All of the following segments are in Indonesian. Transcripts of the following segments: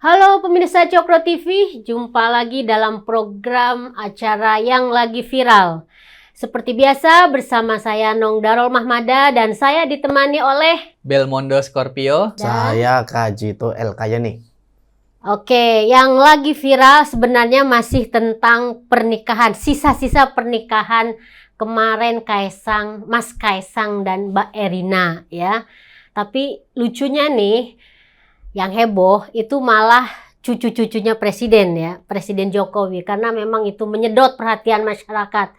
Halo pemirsa Cokro TV, jumpa lagi dalam program acara yang lagi viral. Seperti biasa bersama saya Nong Darul Mahmada dan saya ditemani oleh Belmondo Scorpio. Saya Kajito El Kayani. Oke, yang lagi viral sebenarnya masih tentang pernikahan, sisa-sisa pernikahan kemarin Mas Kaisang dan Mbak Erina ya. Tapi lucunya nih, yang heboh itu malah cucu-cucunya presiden ya, Presiden Jokowi, karena memang itu menyedot perhatian masyarakat.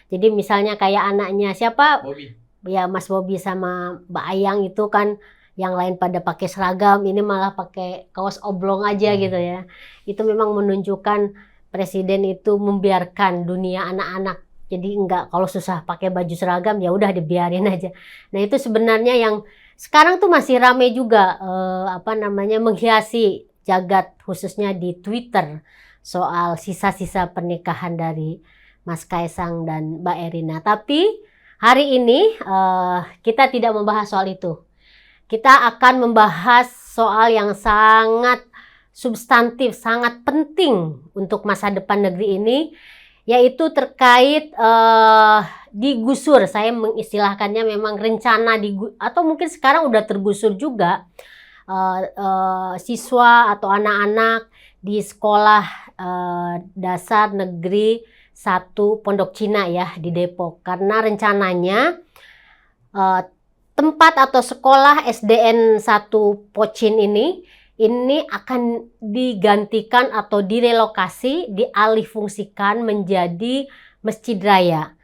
Jadi misalnya kayak anaknya siapa? Bobby. Ya Mas Bobby sama Mbak Ayang itu kan yang lain pada pakai seragam, ini malah pakai kaos oblong aja gitu ya. Itu memang menunjukkan presiden itu membiarkan dunia anak-anak. Jadi enggak, kalau susah pakai baju seragam ya udah dibiarin aja. Nah itu sebenarnya yang sekarang tuh masih rame juga menghiasi jagat khususnya di Twitter soal sisa-sisa pernikahan dari Mas Kaisang dan Mbak Erina. Tapi hari ini kita tidak membahas soal itu. Kita akan membahas soal yang sangat substantif, sangat penting untuk masa depan negeri ini, yaitu terkait digusur. Saya mengistilahkannya memang rencana atau mungkin sekarang udah tergusur juga siswa atau anak-anak di sekolah dasar negeri 1 Pondok Cina ya di Depok, karena rencananya tempat atau sekolah SDN 1 Pocin ini akan digantikan atau direlokasi, dialihfungsikan menjadi Masjid Raya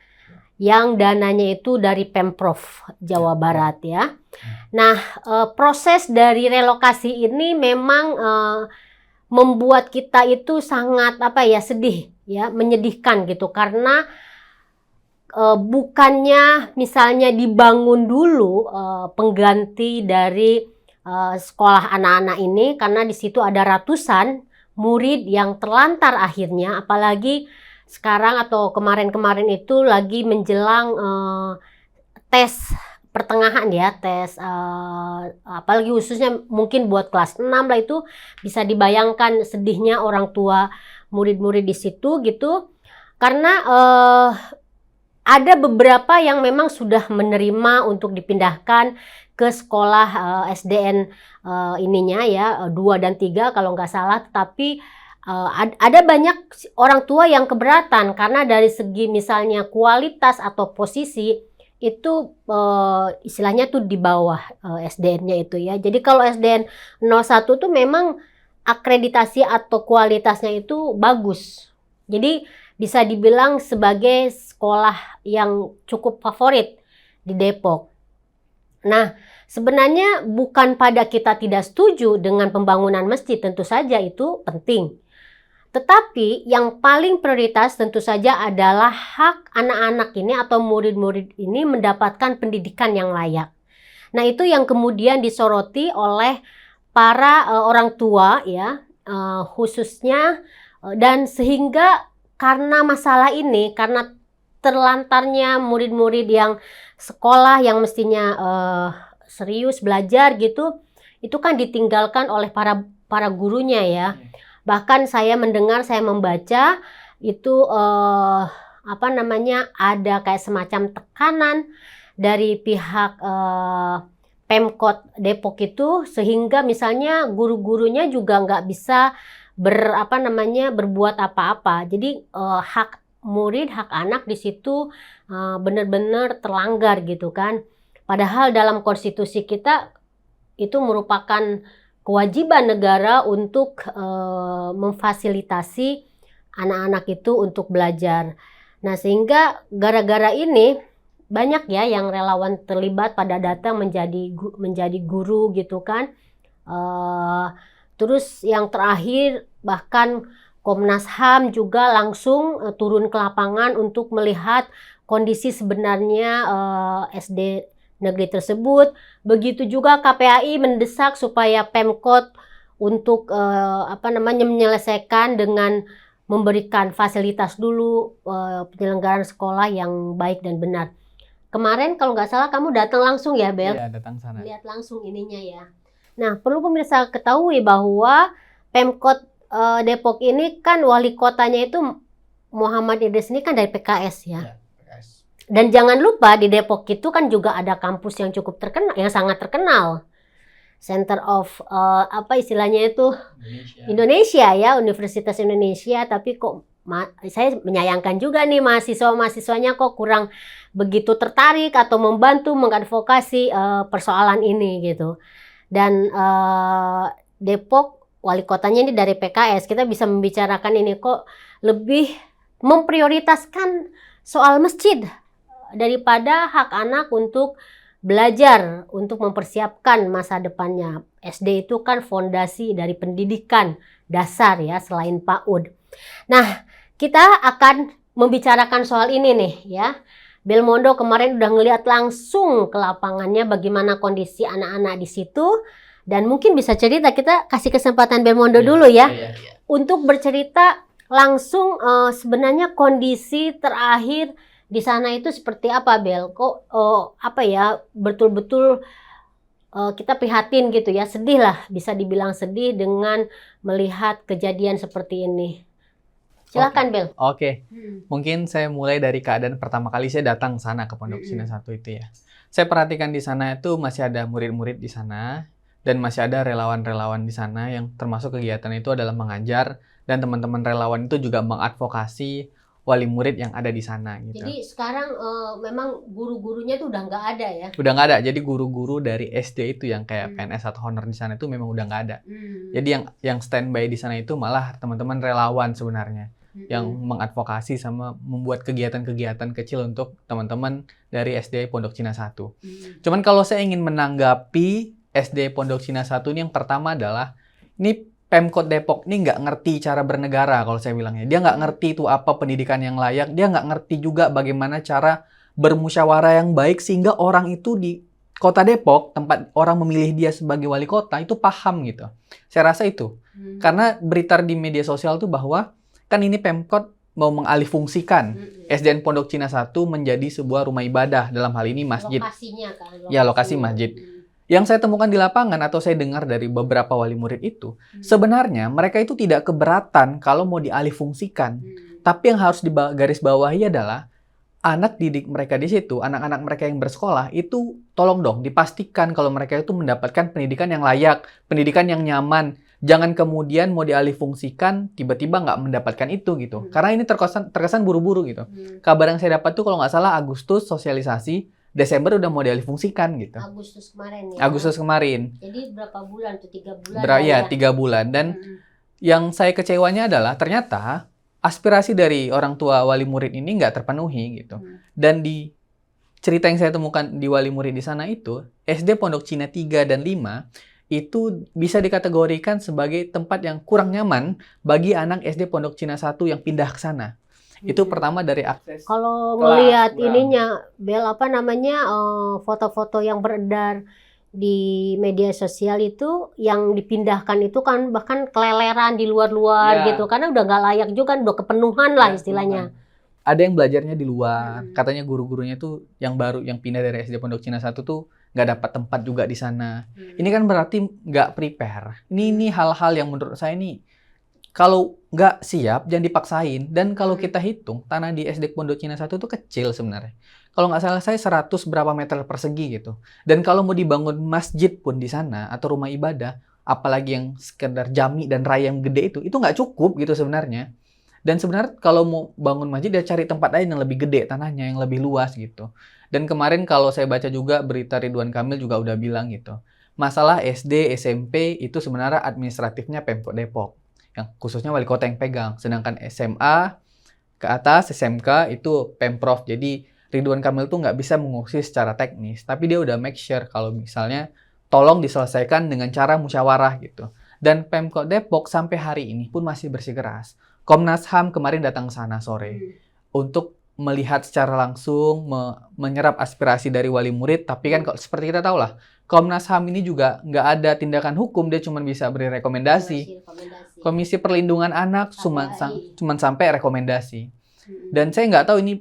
yang dananya itu dari Pemprov Jawa Barat ya. Nah, proses dari relokasi ini memang membuat kita itu sangat sedih ya, menyedihkan gitu, karena bukannya misalnya dibangun dulu pengganti dari sekolah anak-anak ini, karena di situ ada ratusan murid yang terlantar akhirnya, apalagi sekarang atau kemarin-kemarin itu lagi menjelang tes pertengahan ya, tes apalagi khususnya mungkin buat kelas 6 lah, itu bisa dibayangkan sedihnya orang tua murid-murid di situ gitu, karena ada beberapa yang memang sudah menerima untuk dipindahkan ke sekolah SDN ininya ya 2 dan 3 kalau nggak salah, tetapi ada banyak orang tua yang keberatan karena dari segi misalnya kualitas atau posisi itu istilahnya tuh di bawah SDN-nya itu ya. Jadi kalau SDN 01 tuh memang akreditasi atau kualitasnya itu bagus. Jadi bisa dibilang sebagai sekolah yang cukup favorit di Depok. Nah, sebenarnya bukan pada kita tidak setuju dengan pembangunan masjid, tentu saja itu penting. Tetapi yang paling prioritas tentu saja adalah hak anak-anak ini atau murid-murid ini mendapatkan pendidikan yang layak. Nah, itu yang kemudian disoroti oleh para orang tua ya, khususnya, dan sehingga karena masalah ini, karena terlantarnya murid-murid yang sekolah yang mestinya serius belajar gitu, itu kan ditinggalkan oleh para gurunya ya. Bahkan saya mendengar, saya membaca itu ada kayak semacam tekanan dari pihak Pemkot Depok itu, sehingga misalnya guru-gurunya juga nggak bisa berbuat apa-apa. Jadi hak murid, hak anak di situ benar-benar terlanggar gitu kan. Padahal dalam konstitusi kita itu merupakan kewajiban negara untuk memfasilitasi anak-anak itu untuk belajar. Nah, sehingga gara-gara ini banyak ya yang relawan terlibat pada datang menjadi guru gitu kan. Terus yang terakhir bahkan Komnas HAM juga langsung turun ke lapangan untuk melihat kondisi sebenarnya SD negeri tersebut. Begitu juga KPAI mendesak supaya Pemkot untuk menyelesaikan dengan memberikan fasilitas dulu penyelenggaraan sekolah yang baik dan benar. Kemarin kalau nggak salah kamu datang langsung ya, Bel? Iya, datang sana. Lihat langsung ininya ya. Nah, perlu pemirsa ketahui bahwa Pemkot Depok ini kan wali kotanya itu Muhammad Idris ini kan dari PKS ya. Dan jangan lupa di Depok itu kan juga ada kampus yang cukup terkenal, yang sangat terkenal. Center of apa istilahnya itu Indonesia ya, Universitas Indonesia. Tapi kok saya menyayangkan juga nih mahasiswanya kok kurang begitu tertarik atau membantu mengadvokasi persoalan ini gitu. Dan Depok wali kotanya ini dari PKS, kita bisa membicarakan ini kok lebih memprioritaskan soal masjid daripada hak anak untuk belajar untuk mempersiapkan masa depannya. SD itu kan fondasi dari pendidikan dasar ya, selain PAUD. Nah, kita akan membicarakan soal ini nih ya. Belmondo kemarin udah ngeliat langsung ke lapangannya bagaimana kondisi anak-anak di situ. Dan mungkin bisa cerita, kita kasih kesempatan Belmondo dulu ya. Untuk bercerita langsung sebenarnya kondisi terakhir di sana itu seperti apa, Bel? Kok apa ya, betul-betul kita prihatin gitu ya, sedih lah, bisa dibilang sedih dengan melihat kejadian seperti ini. Silakan, Bel. Oke. Mungkin saya mulai dari keadaan pertama kali saya datang sana ke Pondok Cina 1 itu ya. Saya perhatikan di sana itu masih ada murid-murid di sana dan masih ada relawan-relawan di sana yang termasuk kegiatan itu adalah mengajar, dan teman-teman relawan itu juga mengadvokasi wali murid yang ada di sana gitu. Jadi sekarang memang guru-gurunya tuh udah nggak ada ya? Udah nggak ada. Jadi guru-guru dari SD itu yang kayak PNS atau honor di sana itu memang udah nggak ada. Jadi yang standby di sana itu malah teman-teman relawan sebenarnya yang mengadvokasi sama membuat kegiatan-kegiatan kecil untuk teman-teman dari SD Pondok Cina 1. Cuman kalau saya ingin menanggapi SD Pondok Cina 1 ini, yang pertama adalah ini Pemkot Depok ini nggak ngerti cara bernegara kalau saya bilangnya. Dia nggak ngerti itu apa pendidikan yang layak. Dia nggak ngerti juga bagaimana cara bermusyawarah yang baik sehingga orang itu di kota Depok, tempat orang memilih dia sebagai wali kota, itu paham gitu. Saya rasa itu. Karena berita di media sosial tuh bahwa kan ini Pemkot mau mengalihfungsikan SDN Pondok Cina 1 menjadi sebuah rumah ibadah, dalam hal ini masjid. Lokasinya kan? Ya, lokasi masjid. Yang saya temukan di lapangan atau saya dengar dari beberapa wali murid itu, sebenarnya mereka itu tidak keberatan kalau mau dialihfungsikan. Tapi yang harus digarisbawahi adalah anak didik mereka di situ, anak-anak mereka yang bersekolah itu tolong dong dipastikan kalau mereka itu mendapatkan pendidikan yang layak, pendidikan yang nyaman. Jangan kemudian mau dialihfungsikan tiba-tiba nggak mendapatkan itu gitu. Karena ini terkesan buru-buru gitu. Kabar yang saya dapat tuh kalau nggak salah Agustus sosialisasi, Desember udah mau dialihfungsikan gitu. Agustus kemarin ya? Agustus kemarin. Jadi berapa bulan tuh? 3 bulan? Ya, 3 bulan. Dan yang saya kecewanya adalah ternyata aspirasi dari orang tua wali murid ini nggak terpenuhi gitu. Dan di cerita yang saya temukan di wali murid di sana itu, SD Pondok Cina 3 dan 5 itu bisa dikategorikan sebagai tempat yang kurang nyaman bagi anak SD Pondok Cina 1 yang pindah ke sana. Itu pertama dari akses. Kalau ngelihat ininya, Bel, apa namanya, foto-foto yang beredar di media sosial itu yang dipindahkan itu kan bahkan keleleran di luar-luar gitu, karena udah nggak layak juga, udah kepenuhan lah istilahnya. Ada yang belajarnya di luar, katanya guru-gurunya tuh yang baru yang pindah dari SD Pondok Cina 1 tuh nggak dapat tempat juga di sana. Ini kan berarti nggak prepare. Ini hal-hal yang menurut saya ini kalau nggak siap, jangan dipaksain. Dan kalau kita hitung, tanah di SD Pondok Cina 1 itu kecil sebenarnya. Kalau nggak salah saya 100 berapa meter persegi gitu. Dan kalau mau dibangun masjid pun di sana, atau rumah ibadah, apalagi yang sekedar jami dan raya yang gede itu nggak cukup gitu sebenarnya. Dan sebenarnya kalau mau bangun masjid, dia cari tempat lain yang lebih gede tanahnya, yang lebih luas gitu. Dan kemarin kalau saya baca juga berita Ridwan Kamil juga udah bilang gitu. Masalah SD, SMP itu sebenarnya administratifnya Pemkot Depok. Yang khususnya wali kota yang pegang. Sedangkan SMA ke atas, SMK itu Pemprov. Jadi Ridwan Kamil tuh nggak bisa mengurusi secara teknis. Tapi dia udah make sure kalau misalnya tolong diselesaikan dengan cara musyawarah gitu. Dan Pemkot Depok sampai hari ini pun masih bersikeras. Komnas HAM kemarin datang ke sana sore untuk melihat secara langsung, menyerap aspirasi dari wali murid. Tapi kan seperti kita tahu lah, Komnas HAM ini juga nggak ada tindakan hukum, dia cuma bisa beri rekomendasi. Komisi Perlindungan Anak cuma sampai rekomendasi. Dan saya nggak tahu ini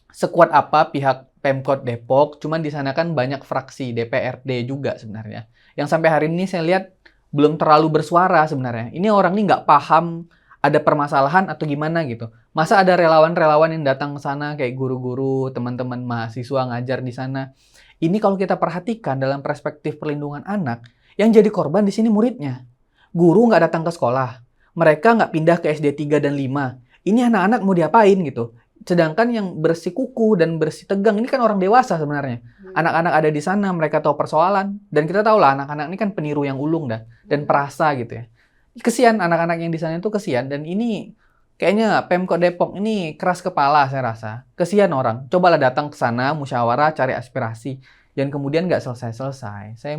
sekuat apa pihak Pemkot Depok, cuman di sana kan banyak fraksi DPRD juga sebenarnya. Yang sampai hari ini saya lihat belum terlalu bersuara sebenarnya. Ini orang ini nggak paham ada permasalahan atau gimana gitu. Masa ada relawan-relawan yang datang ke sana kayak guru-guru, teman-teman mahasiswa ngajar di sana. Ini kalau kita perhatikan dalam perspektif perlindungan anak, yang jadi korban di sini muridnya. Guru nggak datang ke sekolah. Mereka nggak pindah ke SD 3 dan 5. Ini anak-anak mau diapain gitu. Sedangkan yang bersikukuh dan bersitegang ini kan orang dewasa sebenarnya. Anak-anak ada di sana, mereka tahu persoalan. Dan kita tahu lah anak-anak ini kan peniru yang ulung dan perasa gitu ya. Kesian anak-anak yang di sana itu kesian. Dan ini kayaknya Pemkot Depok ini keras kepala saya rasa. Kesian orang. Cobalah datang ke sana, musyawarah, cari aspirasi. Dan kemudian nggak selesai-selesai. Saya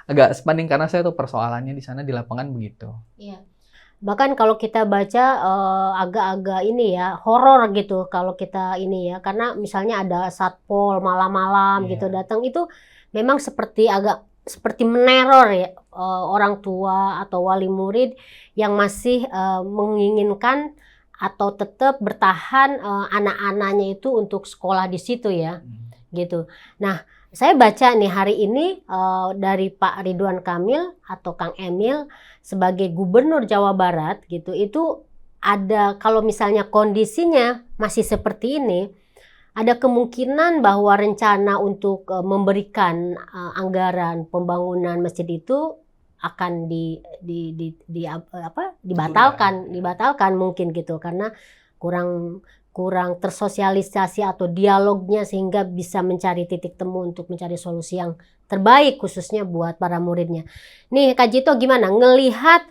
agak sebanding karena saya tuh persoalannya di sana di lapangan begitu. Iya. Bahkan kalau kita baca agak-agak ini ya, horor gitu kalau kita ini ya. Karena misalnya ada satpol malam-malam gitu datang, itu memang seperti meneror ya orang tua atau wali murid yang masih menginginkan atau tetap bertahan anak-anaknya itu untuk sekolah di situ ya. Gitu. Nah, saya baca nih hari ini dari Pak Ridwan Kamil atau Kang Emil sebagai Gubernur Jawa Barat gitu, itu ada, kalau misalnya kondisinya masih seperti ini, ada kemungkinan bahwa rencana untuk memberikan anggaran pembangunan masjid itu akan dibatalkan mungkin gitu, karena kurang tersosialisasi atau dialognya sehingga bisa mencari titik temu untuk mencari solusi yang terbaik khususnya buat para muridnya. Nih Kak Jito gimana ngelihat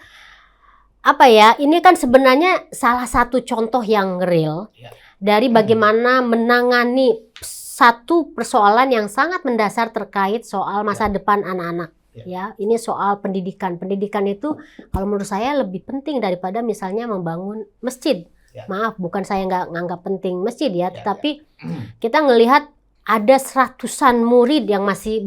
apa ya, ini kan sebenarnya salah satu contoh yang real dari bagaimana menangani satu persoalan yang sangat mendasar terkait soal masa depan anak-anak. Ya, ini soal pendidikan. Pendidikan itu kalau menurut saya lebih penting daripada misalnya membangun masjid. Maaf, bukan saya nggak nganggap penting masjid ya, tetapi kita ngelihat ada seratusan murid yang masih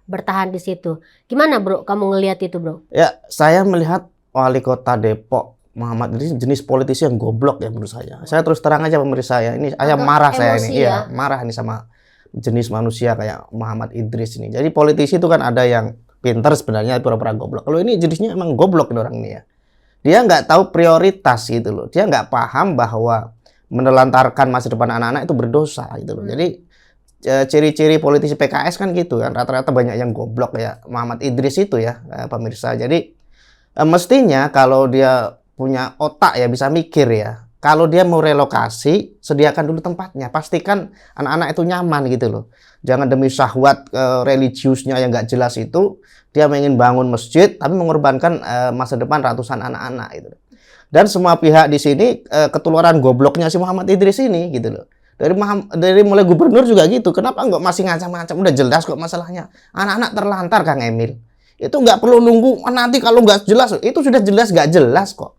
bertahan di situ. Gimana bro, kamu ngelihat itu bro? Ya, saya melihat Wali Kota Depok Muhammad Idris jenis politisi yang goblok ya menurut saya. Saya terus terang aja pemirsa ya, ini saya marah saya ini, iya marah ini sama jenis manusia kayak Muhammad Idris ini. Jadi politisi itu kan ada yang pinter sebenarnya, pura-pura goblok. Kalau ini jenisnya emang goblok nih orang ini ya. Dia nggak tahu prioritas gitu loh. Dia nggak paham bahwa menelantarkan masa depan anak-anak itu berdosa gitu loh. Jadi ciri-ciri politisi PKS kan gitu kan. Rata-rata banyak yang goblok ya. Muhammad Idris itu ya pemirsa. Jadi mestinya kalau dia punya otak ya bisa mikir ya. Kalau dia mau relokasi, sediakan dulu tempatnya. Pastikan anak-anak itu nyaman gitu loh. Jangan demi syahwat religiusnya yang nggak jelas itu, dia ingin bangun masjid, tapi mengorbankan masa depan ratusan anak-anak gitu. Dan semua pihak di sini ketularan gobloknya si Muhammad Idris ini gitu loh. Dari mulai gubernur juga gitu. Kenapa nggak masih ngacam-ngacam? Udah jelas kok masalahnya. Anak-anak terlantar Kang Emil. Itu nggak perlu nunggu nanti kalau nggak jelas. Itu sudah jelas nggak jelas kok.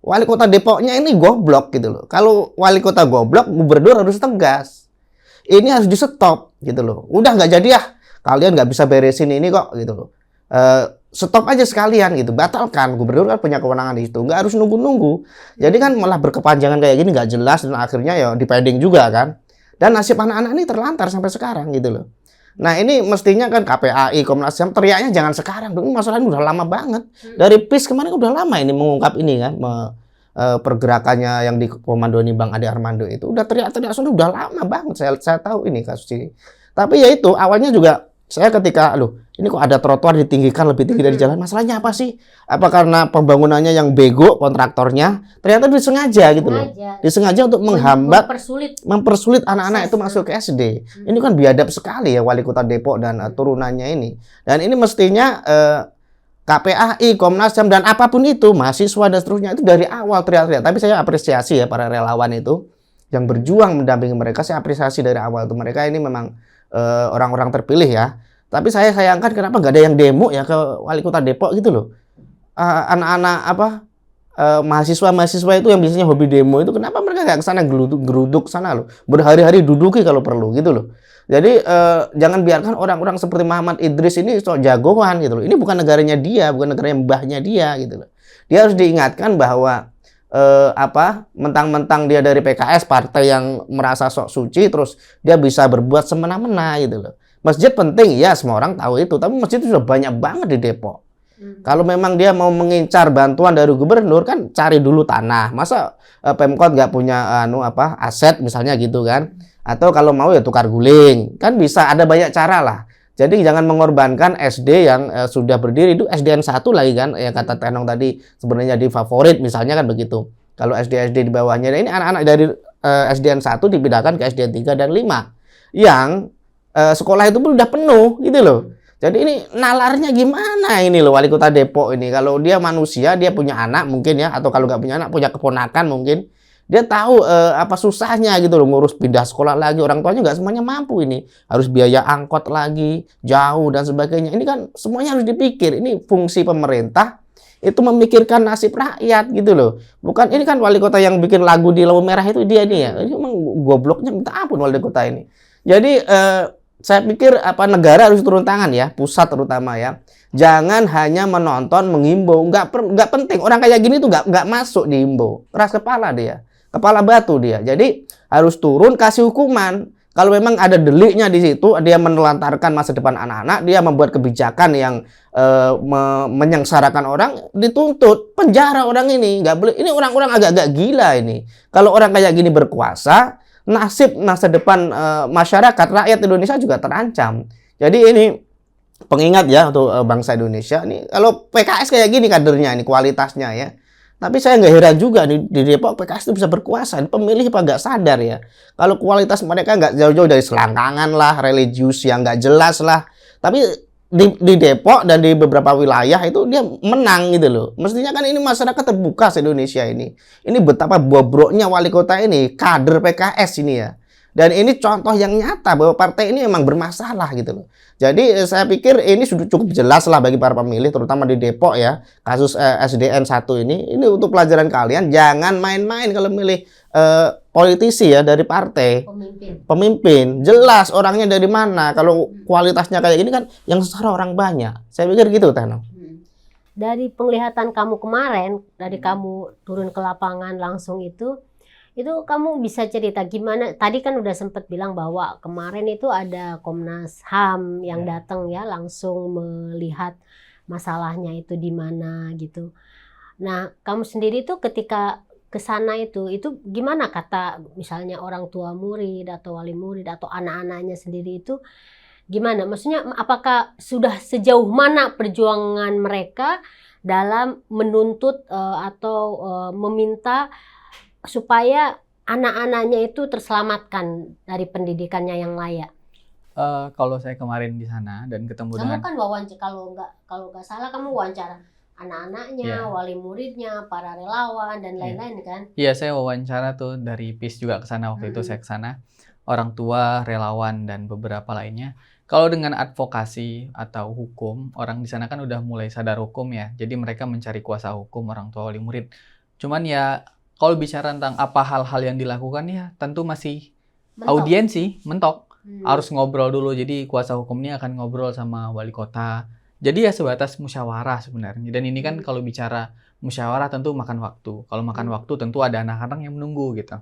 Wali Kota Depoknya ini goblok gitu loh. Kalau wali kota goblok, gubernur harus tegas. Ini harus di stop gitu loh. Udah nggak jadi ya. Kalian nggak bisa beresin ini kok gitu loh. Stop aja sekalian gitu. Batalkan. Gubernur kan punya kewenangan di situ. Nggak harus nunggu-nunggu. Jadi kan malah berkepanjangan kayak gini nggak jelas dan akhirnya ya dipending juga kan. Dan nasib anak-anak ini terlantar sampai sekarang gitu loh. Nah ini mestinya kan KPAI, Komnas HAM teriaknya jangan sekarang dong. Ini masalahnya udah lama banget. Dari PIS kemarin udah lama ini mengungkap ini kan. Pergerakannya yang dikomandoi Bang Ade Armando itu udah teriak-teriak udah lama banget. Saya tahu ini kasus ini. Tapi ya itu awalnya juga saya ketika ini kok ada trotoar ditinggikan lebih tinggi dari jalan, masalahnya apa sih? Apa karena pembangunannya yang bego kontraktornya? Ternyata disengaja gitu loh. Disengaja untuk menghambat, mempersulit anak-anak itu masuk ke SD. Ini kan biadab sekali ya Wali Kota Depok dan turunannya ini. Dan ini mestinya KPAI, Komnas HAM dan apapun itu, mahasiswa dan seterusnya itu dari awal teriak-teriak. Tapi saya apresiasi ya para relawan itu yang berjuang mendampingi mereka. Saya apresiasi dari awal itu. Mereka ini memang orang-orang terpilih ya. Tapi saya sayangkan kenapa nggak ada yang demo ya ke Wali Kota Depok gitu loh. Anak-anak mahasiswa-mahasiswa itu yang biasanya hobi demo itu kenapa mereka nggak ke sana geruduk sana loh. Berhari-hari duduki kalau perlu gitu loh. Jadi jangan biarkan orang-orang seperti Muhammad Idris ini sok jagoan gitu loh. Ini bukan negaranya dia, bukan negaranya mbahnya dia gitu loh. Dia harus diingatkan bahwa mentang-mentang dia dari PKS, partai yang merasa sok suci, terus dia bisa berbuat semena-mena gitu loh. Masjid penting ya, semua orang tahu itu, tapi masjid itu sudah banyak banget di Depok. Kalau memang dia mau mengincar bantuan dari gubernur kan cari dulu tanah. Masa Pemkot nggak punya aset misalnya gitu kan? Atau kalau mau ya tukar guling. Kan bisa ada banyak cara lah. Jadi jangan mengorbankan SD yang sudah berdiri itu SDN 1 lagi kan ya kata Tenong tadi sebenarnya di favorit misalnya kan begitu. Kalau SD-SD di bawahnya nah ini anak-anak dari SDN 1 dipindahkan ke SDN 3 dan 5 yang sekolah itu pun udah penuh gitu loh. Jadi ini nalarnya gimana ini loh Wali Kota Depok ini. Kalau dia manusia, dia punya anak mungkin ya. Atau kalau nggak punya anak, punya keponakan mungkin. Dia tahu apa susahnya gitu loh. Ngurus pindah sekolah lagi. Orang tuanya nggak semuanya mampu ini. Harus biaya angkot lagi, jauh dan sebagainya. Ini kan semuanya harus dipikir. Ini fungsi pemerintah. Itu memikirkan nasib rakyat gitu loh. Bukan ini kan wali kota yang bikin lagu di lampu merah itu dia nih ya. Ini emang gobloknya minta ampun wali kota ini. Jadi saya pikir negara harus turun tangan ya, pusat terutama ya. Jangan hanya menonton, menghimbau, nggak penting. Orang kayak gini tuh nggak masuk dihimbau. Keras kepala dia, kepala batu dia. Jadi harus turun kasih hukuman. Kalau memang ada deliknya di situ, dia menelantarkan masa depan anak-anak, dia membuat kebijakan yang menyengsarakan orang, dituntut penjara orang ini. Nggak boleh. Ini orang-orang agak-agak gila ini. Kalau orang kayak gini berkuasa, nasib masa depan masyarakat rakyat Indonesia juga terancam. Jadi ini pengingat ya untuk bangsa Indonesia nih. Kalau PKS kayak gini kadernya ini kualitasnya ya. Tapi saya nggak heran juga di Depok PKS itu bisa berkuasa. Pemilih apa nggak sadar ya. Kalau kualitas mereka nggak jauh-jauh dari selangkangan lah, religius yang nggak jelas lah. Tapi di Depok dan di beberapa wilayah itu dia menang gitu loh. Mestinya kan ini masyarakat terbuka se-Indonesia ini. Ini betapa bobroknya wali kota ini, kader PKS ini ya. Dan ini contoh yang nyata bahwa partai ini memang bermasalah gitu loh. Jadi saya pikir ini sudah cukup jelas lah bagi para pemilih terutama di Depok ya. Kasus SDN 1 ini untuk pelajaran kalian jangan main-main kalau milih politisi ya dari partai. Pemimpin. Jelas orangnya dari mana. Kalau kualitasnya kayak gini kan yang secara orang banyak. Saya pikir gitu Tano. Dari penglihatan kamu kemarin, dari kamu turun ke lapangan langsung itu kamu bisa cerita gimana? Tadi kan udah sempat bilang bahwa kemarin itu ada Komnas HAM yang datang ya langsung melihat masalahnya itu di mana gitu. Nah, kamu sendiri tuh ketika ke sana itu gimana kata misalnya orang tua murid atau wali murid atau anak-anaknya sendiri itu gimana? Maksudnya apakah sudah sejauh mana perjuangan mereka dalam menuntut atau meminta supaya anak-anaknya itu terselamatkan dari pendidikannya yang layak? Kalau saya kemarin di sana dan ketemu kamu dengan kan wawancara, kalau nggak salah kamu wawancara anak-anaknya, wali muridnya, para relawan dan lain-lain kan? Iya, saya wawancara tuh dari PIS juga ke sana waktu itu saya ke sana. Orang tua, relawan dan beberapa lainnya. Kalau dengan advokasi atau hukum, orang di sana kan udah mulai sadar hukum ya. Jadi mereka mencari kuasa hukum orang tua wali murid. Cuman ya kalau bicara tentang apa hal-hal yang dilakukan ya tentu masih audiensi, mentok. Harus ngobrol dulu. Jadi kuasa hukum ini akan ngobrol sama wali kota. Jadi ya sebatas musyawarah sebenarnya. Dan ini kan kalau bicara musyawarah tentu makan waktu. Kalau makan waktu tentu ada anak-anak yang menunggu gitu.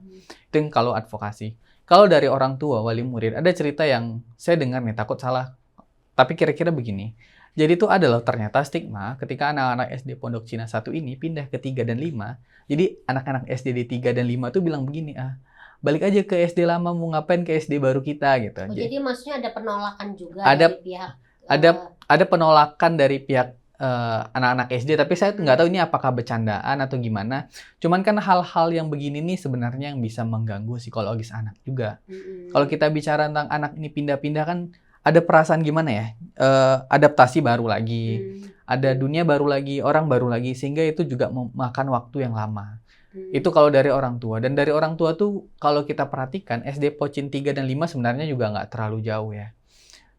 Itu yang kalau advokasi. Kalau dari orang tua, wali murid, ada cerita yang saya dengar nih, takut salah. Tapi kira-kira begini. Jadi itu ada loh ternyata stigma ketika anak-anak SD Pondok Cina 1 ini pindah ke 3 dan 5. Jadi anak-anak SD di 3 dan 5 tuh bilang begini, balik aja ke SD lama, mau ngapain ke SD baru kita gitu. Jadi maksudnya ada penolakan juga ada, dari pihak ada penolakan dari pihak anak-anak SD, tapi saya nggak tahu ini apakah bercandaan atau gimana. Cuman kan hal-hal yang begini nih sebenarnya yang bisa mengganggu psikologis anak juga. Kalau kita bicara tentang anak ini pindah-pindah kan ada perasaan gimana ya, adaptasi baru lagi, ada dunia baru lagi, orang baru lagi, sehingga itu juga memakan waktu yang lama. Itu kalau dari orang tua. Dan dari orang tua tuh kalau kita perhatikan SD Pocin 3 dan 5 sebenarnya juga nggak terlalu jauh ya.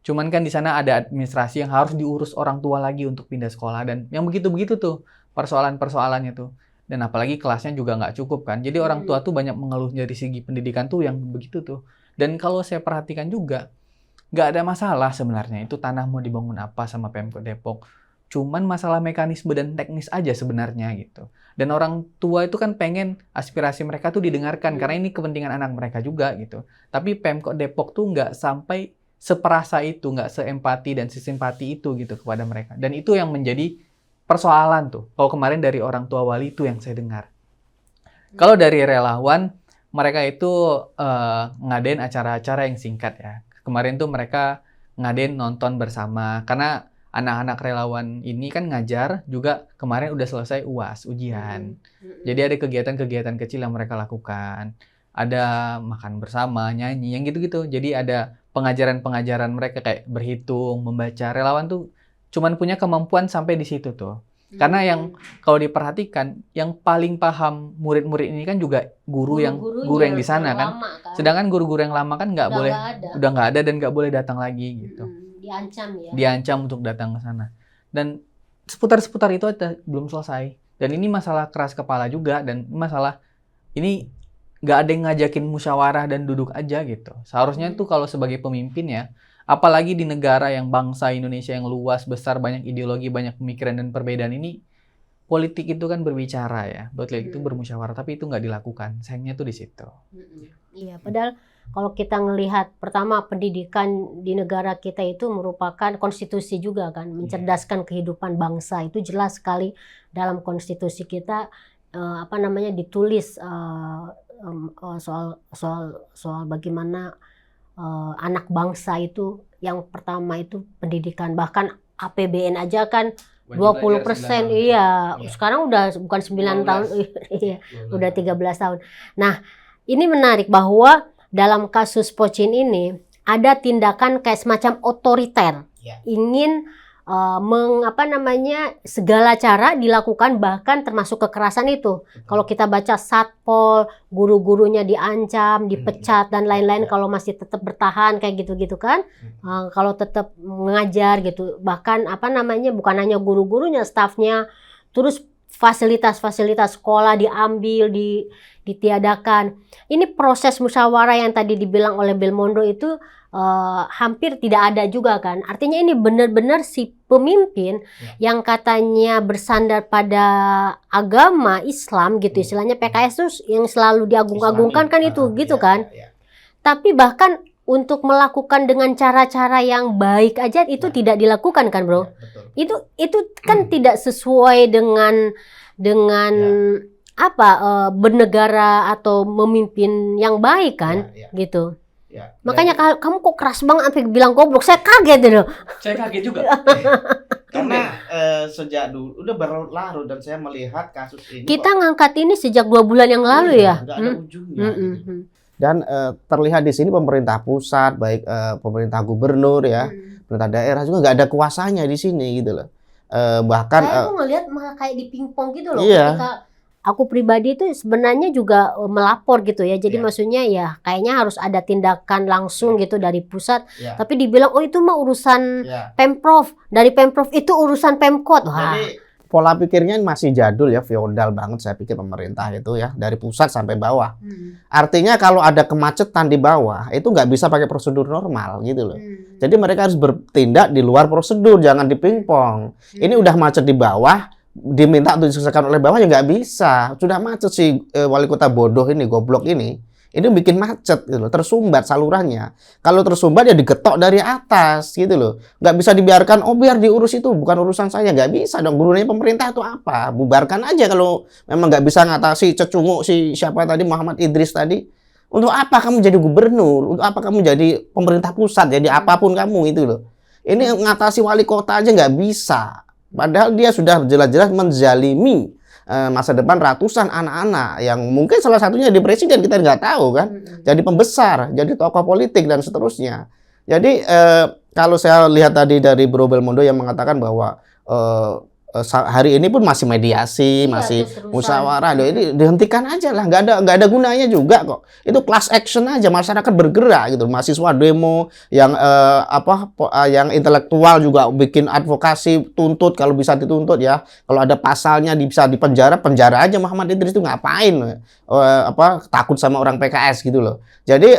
Cuman kan di sana ada administrasi yang harus diurus orang tua lagi untuk pindah sekolah. Dan yang begitu-begitu tuh persoalan-persoalannya tuh. Dan apalagi kelasnya juga nggak cukup kan. Jadi orang tua tuh banyak mengeluh dari segi pendidikan tuh yang begitu tuh. Dan kalau saya perhatikan juga, nggak ada masalah sebenarnya. Itu tanah mau dibangun apa sama Pemkot Depok. Cuman masalah mekanisme dan teknis aja sebenarnya gitu. Dan orang tua itu kan pengen aspirasi mereka tuh didengarkan. Karena ini kepentingan anak mereka juga gitu. Tapi Pemkot Depok tuh nggak sampai seperasa itu, nggak seempati dan sesimpati itu gitu kepada mereka. Dan itu yang menjadi persoalan tuh. Kalau kemarin dari orang tua wali itu yang saya dengar. Kalau dari relawan, mereka itu ngadain acara-acara yang singkat ya. Kemarin tuh mereka ngadain nonton bersama. Karena anak-anak relawan ini kan ngajar juga kemarin udah selesai UAS, ujian. Jadi ada kegiatan-kegiatan kecil yang mereka lakukan. Ada makan bersama, nyanyi, yang gitu-gitu. Jadi ada pengajaran-pengajaran mereka kayak berhitung, membaca. Relawan tuh cuman punya kemampuan sampai di situ tuh. Karena yang kalau diperhatikan, yang paling paham murid-murid ini kan juga guru yang di sana kan. Sedangkan guru-guru yang lama kan udah nggak ada dan nggak boleh datang lagi gitu. Diancam ya. Diancam untuk datang ke sana. Dan seputar-seputar itu aja belum selesai. Dan ini masalah keras kepala juga dan masalah ini nggak ada yang ngajakin musyawarah dan duduk aja gitu. Seharusnya tuh kalau sebagai pemimpin ya, apalagi di negara yang bangsa Indonesia yang luas, besar, banyak ideologi, banyak pemikiran dan perbedaan ini, politik itu kan berbicara ya, politik itu bermusyawarah, tapi itu nggak dilakukan. Sayangnya tuh di situ. Iya, padahal kalau kita ngelihat pertama pendidikan di negara kita itu merupakan konstitusi juga kan, mencerdaskan kehidupan bangsa itu jelas sekali dalam konstitusi kita ditulis soal bagaimana anak bangsa itu yang pertama itu pendidikan, bahkan APBN aja kan 20%. Iya, sekarang udah bukan 9 tahun, iya, udah 13 tahun. Nah, ini menarik bahwa dalam kasus Pochin ini ada tindakan kayak semacam otoriter, ingin segala cara dilakukan, bahkan termasuk kekerasan itu. Kalau kita baca Satpol, guru-gurunya diancam, dipecat dan lain-lain kalau masih tetap bertahan kayak gitu-gitu kan. Kalau tetap mengajar gitu, bahkan bukan hanya guru-gurunya, stafnya, terus fasilitas-fasilitas sekolah diambil, ditiadakan. Ini proses musyawarah yang tadi dibilang oleh Belmondo itu hampir tidak ada juga kan. Artinya ini benar-benar si pemimpin yang katanya bersandar pada agama Islam gitu, istilahnya PKS itu yang selalu diagung-agungkan kan itu gitu kan. Tapi bahkan untuk melakukan dengan cara-cara yang baik aja itu tidak dilakukan kan bro. Itu kan tidak sesuai dengan bernegara atau memimpin yang baik kan gitu. Makanya kamu kok keras banget sampai bilang goblok, saya kaget loh. Saya kaget juga. Karena sejak dulu udah berlarut dan saya melihat kasus ini. Kita ngangkat ini sejak 2 bulan yang lalu ya. Nggak ada ujungnya. Dan terlihat di sini pemerintah pusat, baik pemerintah gubernur ya, pemerintah daerah juga nggak ada kuasanya di sini gitu loh. Bahkan saya tuh ngelihat malah kayak di pingpong gitu loh. Ketika aku pribadi itu sebenarnya juga melapor gitu ya. Jadi maksudnya ya kayaknya harus ada tindakan langsung gitu dari pusat. Tapi dibilang oh itu mah urusan Pemprov. Dari Pemprov itu urusan Pemkot. Wah. Jadi pola pikirnya masih jadul ya, feodal banget saya pikir pemerintah itu ya, dari pusat sampai bawah. Artinya kalau ada kemacetan di bawah itu nggak bisa pakai prosedur normal gitu loh. Jadi mereka harus bertindak di luar prosedur, jangan di pingpong. Ini udah macet di bawah, diminta untuk diselesaikan oleh bawah ya nggak bisa. Sudah macet si wali kota bodoh ini, goblok ini bikin macet gitu loh, tersumbat salurannya. Kalau tersumbat ya digetok dari atas gitu loh. Nggak bisa dibiarkan, oh biar diurus itu, bukan urusan saya. Nggak bisa dong, gurunya pemerintah itu apa? Bubarkan aja kalau memang nggak bisa ngatasi cecunguk si siapa tadi, Muhammad Idris tadi. Untuk apa kamu jadi gubernur? Untuk apa kamu jadi pemerintah pusat? Jadi apapun kamu itu loh. Ini ngatasi wali kota aja nggak bisa. Padahal dia sudah jelas-jelas menzalimi masa depan ratusan anak-anak yang mungkin salah satunya di presiden, kita nggak tahu kan. Jadi pembesar, jadi tokoh politik dan seterusnya. Jadi kalau saya lihat tadi dari Bro Belmondo yang mengatakan bahwa hari ini pun masih mediasi, masih musyawarah, ini dihentikan aja lah, nggak ada gunanya juga kok. Itu class action aja, masyarakat bergerak gitu, mahasiswa demo, yang yang intelektual juga bikin advokasi, tuntut kalau bisa dituntut ya. Kalau ada pasalnya bisa dipenjara, penjara aja Muhammad Idris itu ngapain? Takut sama orang PKS gitu loh. Jadi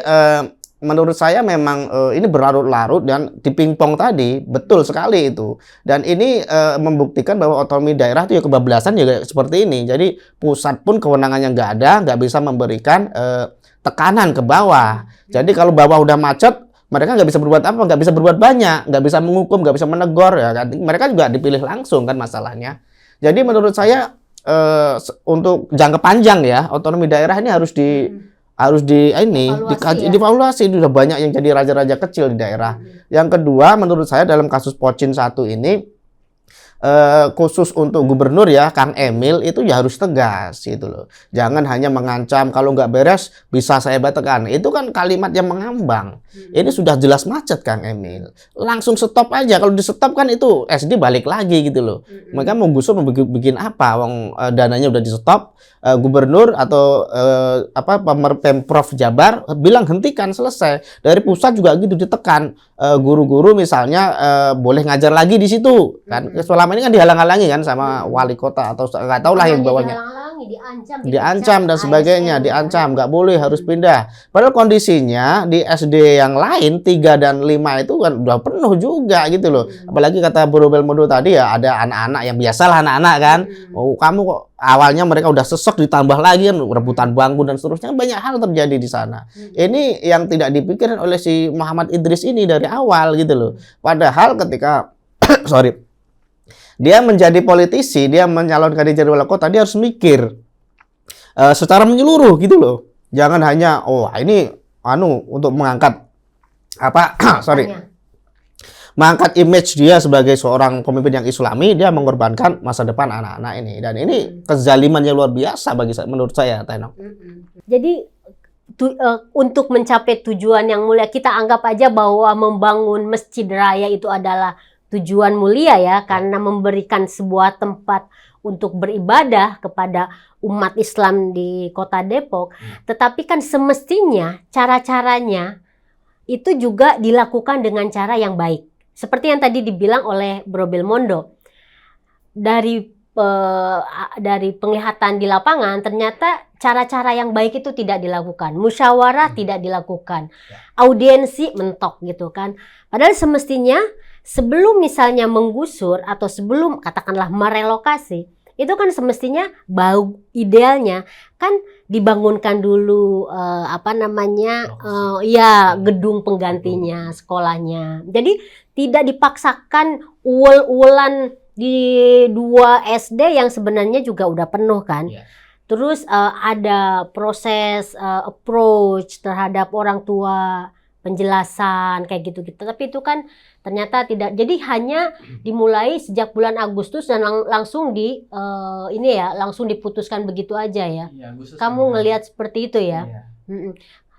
menurut saya memang ini berlarut-larut dan di pingpong tadi betul sekali itu. Dan ini membuktikan bahwa otonomi daerah itu ya kebablasan juga seperti ini. Jadi pusat pun kewenangannya nggak ada, nggak bisa memberikan tekanan ke bawah. Jadi kalau bawah udah macet, mereka nggak bisa berbuat apa, nggak bisa berbuat banyak, nggak bisa menghukum, nggak bisa menegur ya kan. Mereka juga dipilih langsung kan masalahnya. Jadi menurut saya untuk jangka panjang ya, otonomi daerah ini harus Evaluasi ya. dievaluasi. Itu udah banyak yang jadi raja-raja kecil di daerah. Yang kedua, menurut saya dalam kasus Pocin 1 ini khusus untuk gubernur ya, Kang Emil itu ya harus tegas gitu loh. Jangan hanya mengancam kalau nggak beres bisa saya batalkan. Itu kan kalimat yang mengambang. Ini sudah jelas macet Kang Emil. Langsung stop aja. Kalau di stop kan itu SD balik lagi gitu loh. Mereka mau gusur mau bikin apa? Wong dananya udah di stop. Gubernur atau Pemprov Jabar bilang hentikan, selesai. Dari pusat juga gitu ditekan. Guru-guru misalnya boleh ngajar lagi di situ kan. Selama ini kan dihalang-halangi kan sama wali kota atau nggak tahu lah yang bawahnya. Diancam dan sebagainya, diancam nggak boleh, harus pindah. Padahal kondisinya di SD yang lain 3 dan 5 itu kan udah penuh juga gitu loh. Apalagi kata Bro Belmondo tadi ya, ada anak-anak yang biasalah anak-anak kan. Oh, kamu kok awalnya mereka udah sesek ditambah lagi kan rebutan bangku dan seterusnya, banyak hal terjadi di sana. Ini yang tidak dipikirkan oleh si Muhammad Idris ini dari awal gitu loh. Padahal ketika dia menjadi politisi, dia menyalonkan diri jadi wali kota, dia harus mikir secara menyeluruh gitu loh. Jangan hanya ini untuk mengangkat mengangkat image dia sebagai seorang pemimpin yang Islami, dia mengorbankan masa depan anak-anak ini. Dan ini kezaliman yang luar biasa menurut saya, Tenok. Jadi untuk mencapai tujuan yang mulia, kita anggap aja bahwa membangun masjid raya itu adalah tujuan mulia ya, karena memberikan sebuah tempat untuk beribadah kepada umat Islam di Kota Depok. Tetapi kan semestinya cara-caranya itu juga dilakukan dengan cara yang baik. Seperti yang tadi dibilang oleh Bro Belmondo. Dari penglihatan di lapangan, ternyata cara-cara yang baik itu tidak dilakukan. Musyawarah tidak dilakukan. Audiensi mentok gitu kan. Padahal semestinya sebelum misalnya menggusur atau sebelum katakanlah merelokasi, itu kan semestinya idealnya kan dibangunkan dulu gedung penggantinya, sekolahnya. Jadi tidak dipaksakan uel-uelan di 2 SD yang sebenarnya juga udah penuh kan. Terus ada proses approach terhadap orang tua, penjelasan kayak gitu-gitu. Tapi itu kan ternyata tidak. Jadi hanya dimulai sejak bulan Agustus dan langsung langsung diputuskan begitu aja ya. Kamu ngelihat seperti itu ya?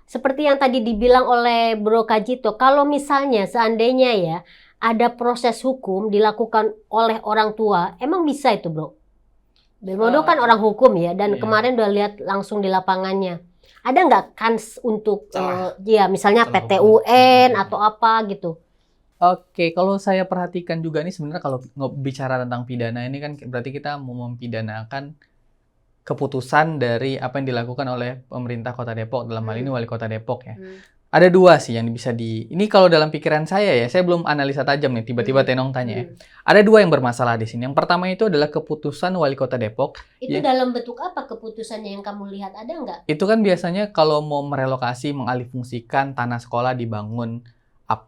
Seperti yang tadi dibilang oleh Bro Kajito, kalau misalnya seandainya ya ada proses hukum dilakukan oleh orang tua, emang bisa itu Bro? Belmondo kan orang hukum ya, dan kemarin udah lihat langsung di lapangannya. Ada nggak kans untuk misalnya PT UN atau apa gitu? Oke, kalau saya perhatikan juga nih sebenarnya kalau bicara tentang pidana ini kan berarti kita mau mempidanakan keputusan dari apa yang dilakukan oleh pemerintah Kota Depok, dalam hal ini Wali Kota Depok ya. Ada 2 sih yang bisa ini kalau dalam pikiran saya ya, saya belum analisa tajam nih, tiba-tiba Tenong tanya ya. Ada 2 yang bermasalah di sini. Yang pertama itu adalah keputusan Wali Kota Depok. Itu dalam bentuk apa keputusannya yang kamu lihat, ada nggak? Itu kan biasanya kalau mau merelokasi, mengalihfungsikan tanah sekolah dibangun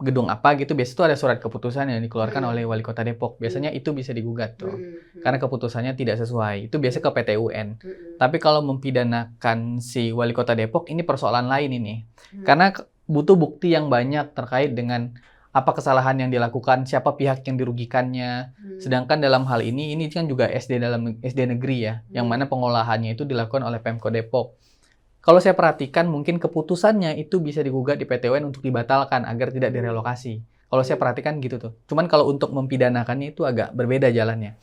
gedung apa gitu, biasanya itu ada surat keputusan yang dikeluarkan oleh Wali Kota Depok. Biasanya itu bisa digugat tuh. Karena keputusannya tidak sesuai. Itu biasa ke PT UN. Tapi kalau mempidanakan si Wali Kota Depok, ini persoalan lain ini. Karena butuh bukti yang banyak terkait dengan apa kesalahan yang dilakukan, siapa pihak yang dirugikannya. Sedangkan dalam hal ini kan juga SD negeri ya, yang mana pengolahannya itu dilakukan oleh Pemko Depok. Kalau saya perhatikan mungkin keputusannya itu bisa digugat di PT UN untuk dibatalkan agar tidak direlokasi. Kalau saya perhatikan gitu tuh. Cuman kalau untuk mempidanakannya itu agak berbeda jalannya.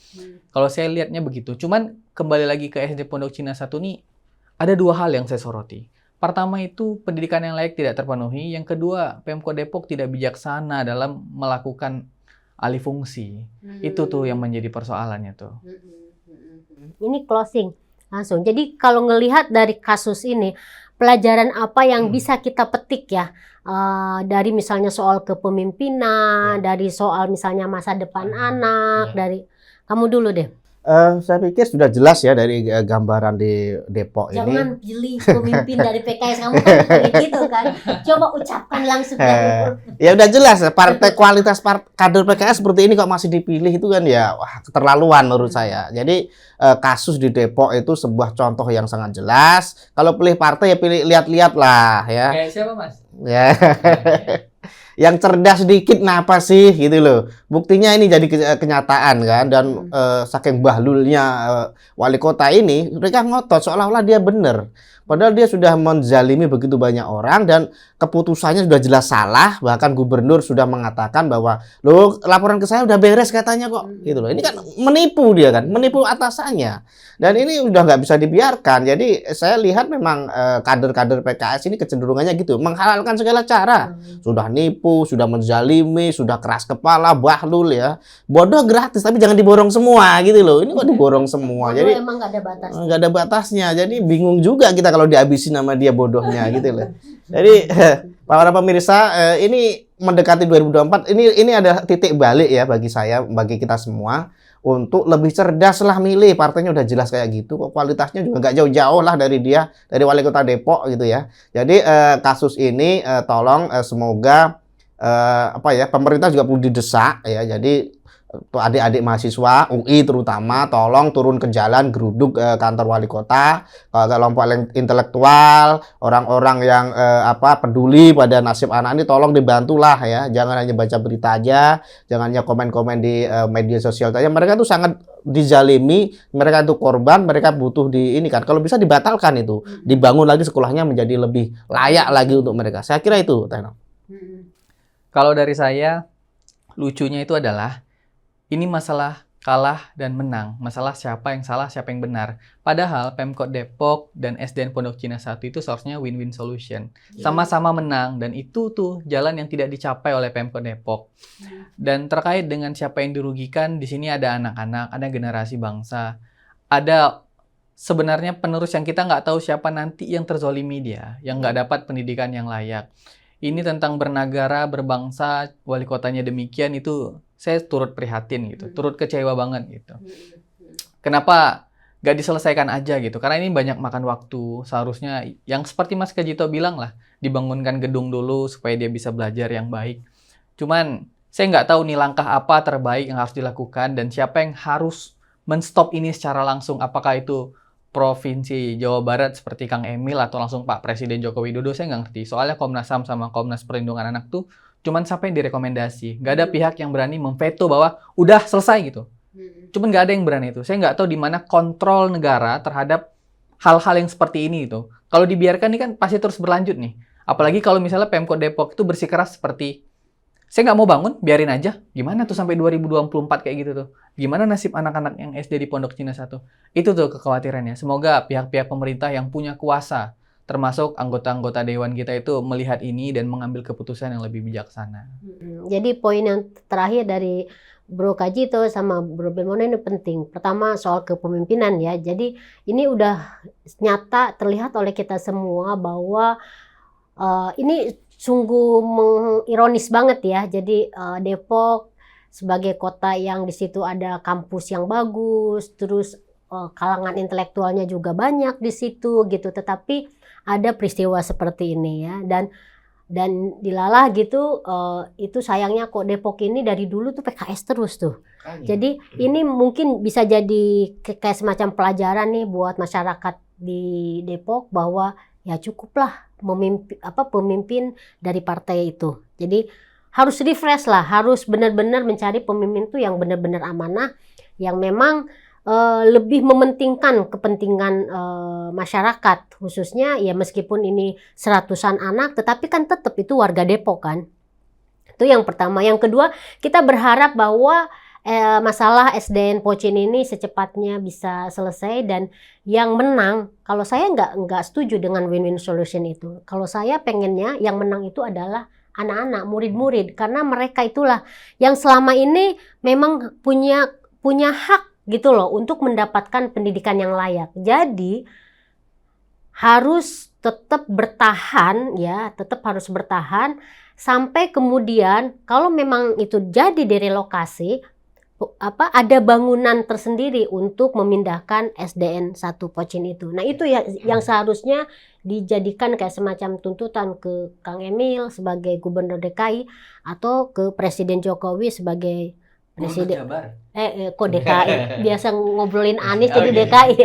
Kalau saya lihatnya begitu. Cuman kembali lagi ke SD Pondok Cina 1 nih, ada 2 hal yang saya soroti. Pertama itu pendidikan yang layak tidak terpenuhi. Yang kedua, Pemko Depok tidak bijaksana dalam melakukan alih fungsi. Itu tuh yang menjadi persoalannya tuh. Ini closing langsung. Jadi kalau ngelihat dari kasus ini, pelajaran apa yang bisa kita petik ya? Dari misalnya soal kepemimpinan, dari soal misalnya masa depan anak, dari kamu dulu deh. Saya pikir sudah jelas ya dari gambaran di Depok ini. Jangan pilih pemimpin dari PKS, kamu kan kayak gitu kan. Coba ucapkan langsung dari Ya udah jelas partai kualitas kader PKS seperti ini kok masih dipilih itu kan ya wah, keterlaluan menurut saya. Jadi kasus di Depok itu sebuah contoh yang sangat jelas. Kalau pilih partai ya pilih lihat-lihat lah ya. Kayak siapa Mas? Ya. Yang cerdas sedikit apa sih gitu loh. Buktinya ini jadi kenyataan kan dan saking bahlulnya wali kota ini mereka ngotot seolah-olah dia benar. Padahal dia sudah menzalimi begitu banyak orang dan keputusannya sudah jelas salah. Bahkan gubernur sudah mengatakan bahwa loh laporan ke saya udah beres katanya kok gitu loh. Ini kan menipu dia kan, menipu atasannya. Dan ini udah nggak bisa dibiarkan. Jadi saya lihat memang kader-kader PKS ini kecenderungannya gitu, menghalalkan segala cara. Sudah nipu, sudah menzalimi, sudah keras kepala, bahlul ya. Bodoh gratis tapi jangan diborong semua gitu loh. Ini kok diborong semua. Jadi emang nggak ada batasnya. nggak ada batasnya. Jadi bingung juga kita kalau dihabisin sama dia bodohnya gitu loh. Jadi para pemirsa ini mendekati 2024 ini ada titik balik ya bagi saya, bagi kita semua untuk lebih cerdas lah milih. Partainya udah jelas kayak gitu kok, kualitasnya juga nggak jauh-jauh lah dari dia, dari wali kota Depok gitu ya. Jadi kasus ini tolong semoga apa ya, pemerintah juga perlu didesak ya. Jadi adik-adik mahasiswa UI terutama tolong turun ke jalan, geruduk kantor wali kota, kelompok intelektual, orang-orang yang peduli pada nasib anak ini tolong dibantulah ya. Jangan hanya baca berita aja, jangan hanya komen-komen di media sosial saja. Mereka tuh sangat dizalimi, mereka itu korban, mereka butuh di ini kan. Kalau bisa dibatalkan itu, dibangun lagi sekolahnya menjadi lebih layak lagi untuk mereka. Saya kira itu, Teno. Kalau dari saya, lucunya itu adalah ini masalah kalah dan menang, masalah siapa yang salah, siapa yang benar. Padahal Pemkot Depok dan SDN Pondok Cina 1 itu seharusnya win-win solution. Sama-sama menang, dan itu tuh jalan yang tidak dicapai oleh Pemkot Depok. Dan terkait dengan siapa yang dirugikan, di sini ada anak-anak, ada generasi bangsa, ada sebenarnya penerus yang kita nggak tahu siapa nanti yang terzolimi dia, yang nggak dapat pendidikan yang layak. Ini tentang bernegara, berbangsa, wali kotanya demikian, itu saya turut prihatin gitu, turut kecewa banget gitu. Kenapa gak diselesaikan aja gitu? Karena ini banyak makan waktu. Seharusnya yang seperti Mas Kajito bilang lah, dibangunkan gedung dulu supaya dia bisa belajar yang baik. Cuman saya nggak tahu nih langkah apa terbaik yang harus dilakukan dan siapa yang harus menstop ini secara langsung. Apakah itu Provinsi Jawa Barat seperti Kang Emil atau langsung Pak Presiden Joko Widodo, saya nggak ngerti. Soalnya Komnas HAM sama Komnas Perlindungan Anak tuh cuman sampai direkomendasi. Nggak ada pihak yang berani memveto bahwa udah selesai gitu. Cuman nggak ada yang berani itu. Saya nggak tahu di mana kontrol negara terhadap hal-hal yang seperti ini gitu. Kalau dibiarkan ini kan pasti terus berlanjut nih. Apalagi kalau misalnya Pemkot Depok itu bersikeras seperti saya nggak mau bangun, biarin aja. Gimana tuh sampai 2024 kayak gitu tuh? Gimana nasib anak-anak yang SD di Pondok Cina 1? Itu tuh kekhawatirannya. Semoga pihak-pihak pemerintah yang punya kuasa, termasuk anggota-anggota dewan kita itu melihat ini dan mengambil keputusan yang lebih bijaksana. Jadi poin yang terakhir dari Bro Kajito sama Bro Belmondo ini penting. Pertama soal kepemimpinan ya. Jadi ini udah nyata terlihat oleh kita semua bahwa ini sungguh mengironis banget ya. Jadi Depok sebagai kota yang di situ ada kampus yang bagus, terus kalangan intelektualnya juga banyak di situ gitu. Tetapi ada peristiwa seperti ini ya, dan dilalah gitu. Itu sayangnya kok Depok ini dari dulu tuh PKS terus tuh. Jadi ini mungkin bisa jadi kayak semacam pelajaran nih buat masyarakat di Depok bahwa ya cukuplah pemimpin dari partai itu. Jadi harus refresh lah, harus benar-benar mencari pemimpin itu yang benar-benar amanah, yang memang lebih mementingkan kepentingan masyarakat, khususnya ya meskipun ini seratusan anak, tetapi kan tetap itu warga Depok kan. Itu yang pertama. Yang kedua, kita berharap bahwa masalah SDN Pocin ini secepatnya bisa selesai, dan yang menang, kalau saya nggak setuju dengan win-win solution itu. Kalau saya pengennya yang menang itu adalah anak-anak, murid-murid, karena mereka itulah yang selama ini memang punya hak gitu loh untuk mendapatkan pendidikan yang layak. Jadi harus tetap bertahan ya, tetap harus bertahan sampai kemudian kalau memang itu jadi direlokasi, ada bangunan tersendiri untuk memindahkan SDN 1 Pocin itu. Nah, itu ya yang seharusnya dijadikan kayak semacam tuntutan ke Kang Emil sebagai Gubernur DKI atau ke Presiden Jokowi sebagai Presiden. Kok DKI? Biasa ngobrolin Anies jadi DKI.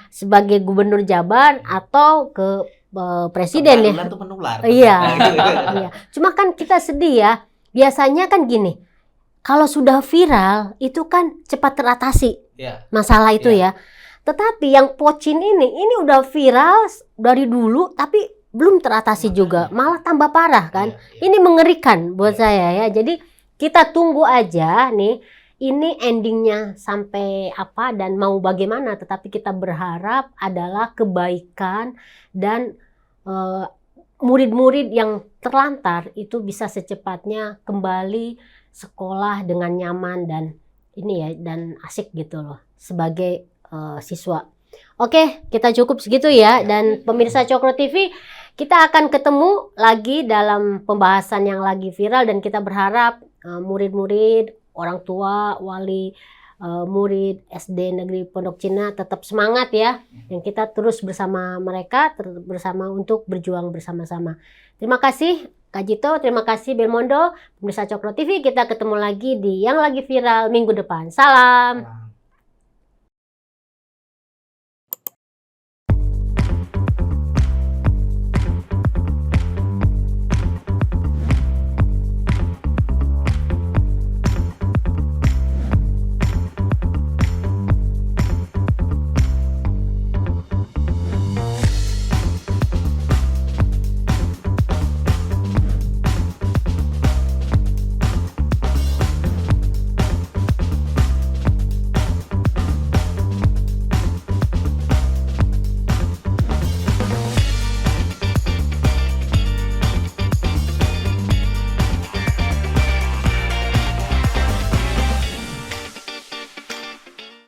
Sebagai Gubernur Jabar atau ke Presiden ya. Itu menular. Iya. Iya. Cuma kan kita sedih ya. Biasanya kan gini. Kalau sudah viral itu kan cepat teratasi masalah itu ya. Tetapi yang Pocin ini udah viral dari dulu tapi belum teratasi juga, malah tambah parah kan. Ini mengerikan buat saya ya. Jadi kita tunggu aja nih ini endingnya sampai apa dan mau bagaimana. Tetapi kita berharap adalah kebaikan dan murid-murid yang terlantar itu bisa secepatnya kembali sekolah dengan nyaman dan ini ya dan asik gitu loh sebagai siswa. Oke, kita cukup segitu ya. Dan pemirsa Cokro TV, kita akan ketemu lagi dalam pembahasan yang lagi viral dan kita berharap murid-murid, orang tua, wali murid SD Negeri Pondok Cina tetap semangat ya. Dan kita terus bersama mereka, bersama untuk berjuang bersama-sama. Terima kasih Kak Jito, terima kasih Belmondo, pemirsa Cokro TV. Kita ketemu lagi di yang lagi viral minggu depan. Salam.